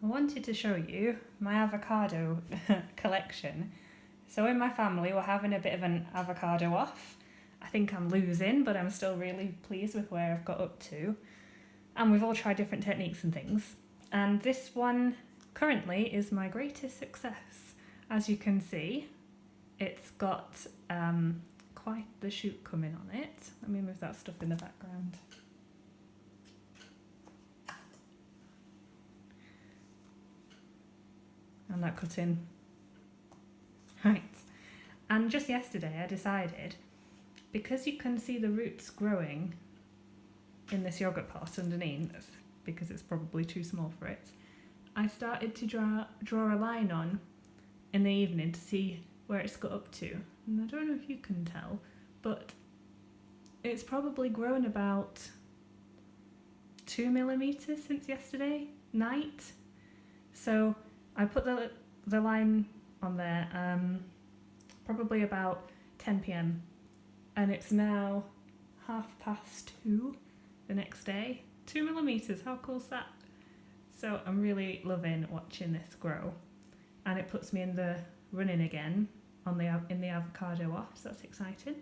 I wanted to show you my avocado collection. So in my family we're having a bit of an avocado off. I think I'm losing, but I'm still really pleased with where I've got up to. And we've all tried different techniques and things. And this one currently is my greatest success. As you can see, it's got quite the shoot coming on it. Let me move that stuff in the background. And that cut in. Right. And just yesterday I decided, because you can see the roots growing in this yogurt pot underneath, because it's probably too small for it, I started to draw a line on in the evening to see where it's got up to. And I don't know if you can tell, but it's probably grown about 2 millimeters since yesterday night. So I put the line on there probably about 10 p.m. and it's now 2:30 the next day. 2 millimeters, how cool is that? So I'm really loving watching this grow, and it puts me in the running again on in the avocado off, so that's exciting.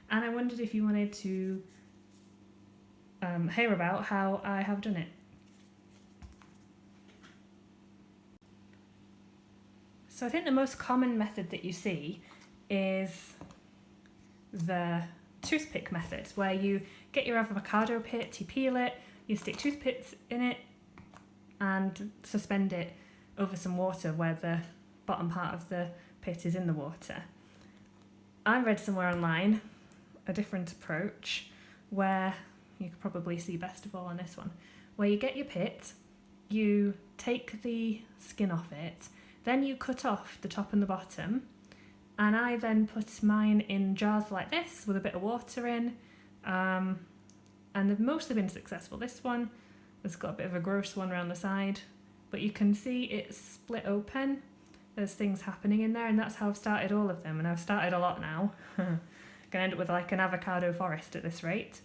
And I wondered if you wanted to hear about how I have done it. So I think the most common method that you see is the toothpick method, where you get your avocado pit, you peel it, you stick toothpicks in it and suspend it over some water where the bottom part of the pit is in the water. I read somewhere online a different approach where you could probably see best of all on this one, where you get your pit, you take the skin off it, then you cut off the top and the bottom, and I then put mine in jars like this with a bit of water in, and they've mostly been successful. This one has got a bit of a gross one around the side, but you can see it's split open. There's things happening in there, and that's how I've started all of them, and I've started a lot now. Gonna end up with like an avocado forest at this rate.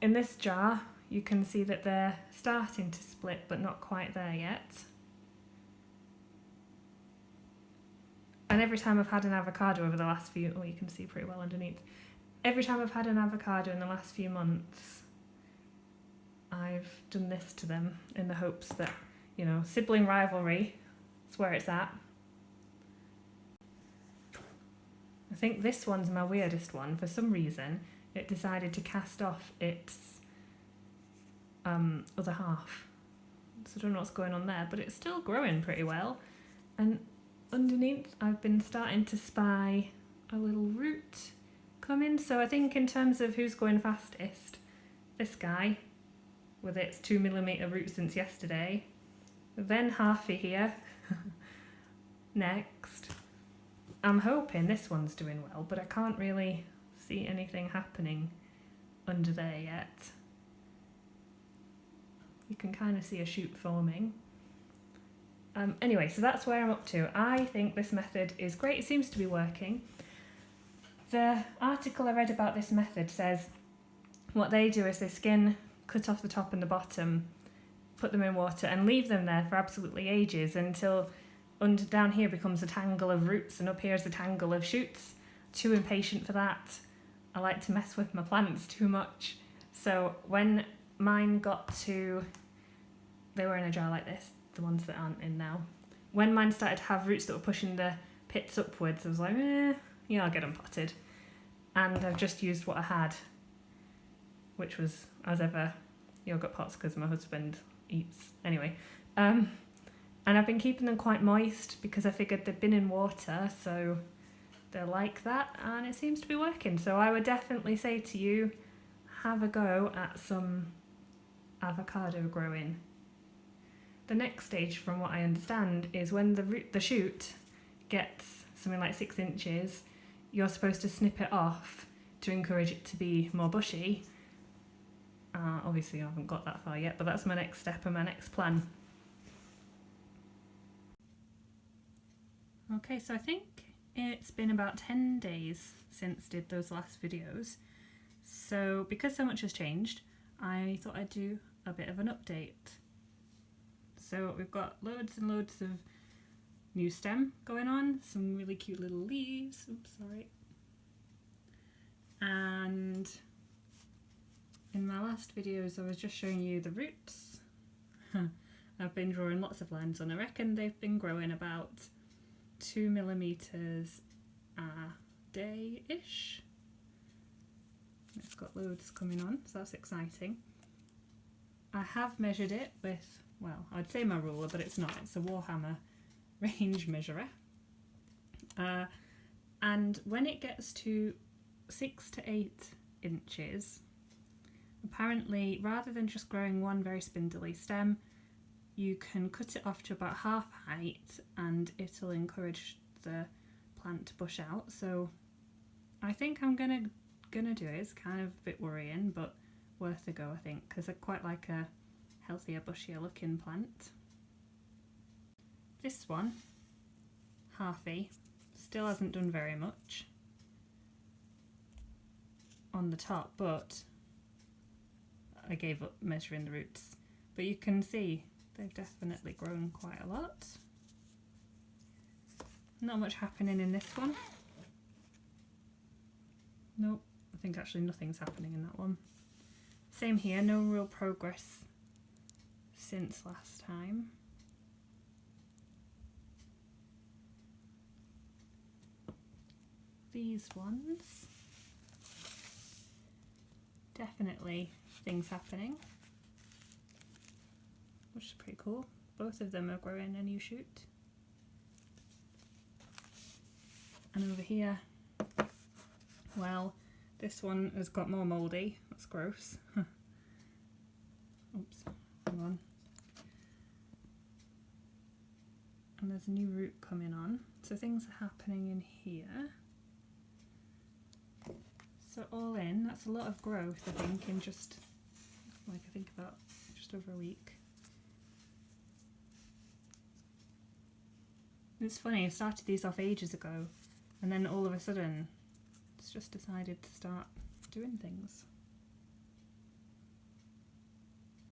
In this jar, you can see that they're starting to split, but not quite there yet. And every time I've had an avocado over the last few, you can see pretty well underneath. Every time I've had an avocado in the last few months, I've done this to them in the hopes that, you know, sibling rivalry is where it's at. I think this one's my weirdest one. For some reason, it decided to cast off its other half. So I don't know what's going on there, but it's still growing pretty well. And underneath, I've been starting to spy a little root coming. So I think in terms of who's going fastest, this guy with its 2 millimeter root since yesterday, then Harvey here next. I'm hoping this one's doing well, but I can't really see anything happening under there yet. You can kind of see a shoot forming. Anyway, so that's where I'm up to. I think this method is great. It seems to be working. The article I read about this method says what they do is they cut off the top and the bottom, put them in water and leave them there for absolutely ages until down here becomes a tangle of roots and up here is a tangle of shoots. Too impatient for that. I like to mess with my plants too much. So when mine got to, they were in a jar like this, the ones that aren't in now. When mine started to have roots that were pushing the pits upwards, I was like, I'll get them potted. And I've just used what I had, which was, as ever, yogurt pots because my husband eats. Anyway, and I've been keeping them quite moist because I figured they've been in water, so they're like that, and it seems to be working. So I would definitely say to you, have a go at some avocado growing. The next stage, from what I understand, is when the shoot gets something like 6 inches, you're supposed to snip it off to encourage it to be more bushy. Obviously I haven't got that far yet, but that's my next step and my next plan. Okay, so I think it's been about 10 days since I did those last videos. So because so much has changed, I thought I'd do a bit of an update. So we've got loads and loads of new stem going on, some really cute little leaves, oops, sorry. And in my last videos I was just showing you the roots. I've been drawing lots of lines on. I reckon they've been growing about 2 millimeters a day-ish. It's got loads coming on, so that's exciting. I have measured it with, well, I'd say my ruler, but it's not. It's a Warhammer range measurer. And when it gets to 6 to 8 inches, apparently, rather than just growing one very spindly stem, you can cut it off to about half height and it'll encourage the plant to bush out. So I think I'm gonna do it. It's kind of a bit worrying, but worth a go, I think, because I quite like a healthier, bushier looking plant. This one, Halfy, still hasn't done very much on the top, but I gave up measuring the roots. But you can see they've definitely grown quite a lot. Not much happening in this one. Nope, I think actually nothing's happening in that one. Same here, no real progress since last time. These ones, definitely things happening, which is pretty cool. Both of them are growing a new shoot. And over here, well, this one has got more mouldy. That's gross. Oops, hang on. And there's a new root coming on. So things are happening in here. So all in, that's a lot of growth, I think, in just, like, I think about just over a week. It's funny, I started these off ages ago, and then all of a sudden, it's just decided to start doing things.